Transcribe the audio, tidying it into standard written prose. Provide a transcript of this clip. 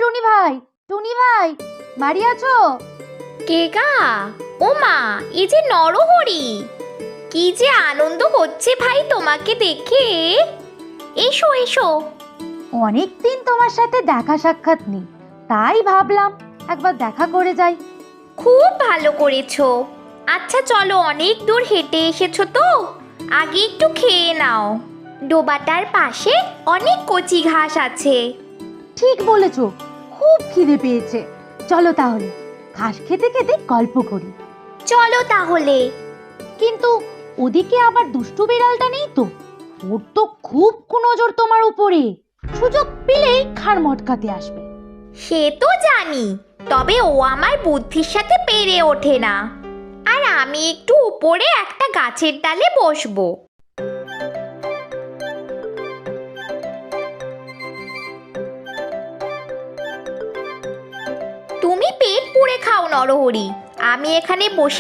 টুনি ভাই, বাড়ি আছো? কে গা? ও মা, এই যে নরহরি! কি যে আনন্দ হচ্ছে ভাই তোমাকে দেখে। এসো এসো। অনেকদিন তোমার সাথে দেখা সাক্ষাৎ নেই, তাই ভাবলাম একবার দেখা করে যাই। খুব ভালো করেছো। আচ্ছা চলো, অনেক দূর হেঁটে এসেছো তো, আগে একটু খেয়ে নাও। ডোবাটার পাশে অনেক কচি ঘাস আছে। ঠিক বলেছো, খুব খিদে পেয়েছে। চলো তাহলে ঘাস খেতে খেতে গল্প করি। চলো তাহলে। কিন্তু ওদিকে আবার দুষ্টু বিড়ালটা নেই তো? ওর তো খুব কুনজর তোমার উপরে, সুযোগ পেলেই ঘাড় মটকাতে আসবে। সে তো জানি, তবে ও আমার বুদ্ধির সাথে পেরে ওঠে না। আর আমি একটু উপরে একটা গাছের ডালে বসবো। তুমি পেট পুড়ে খাও নরহরি, আমি এখানে বসে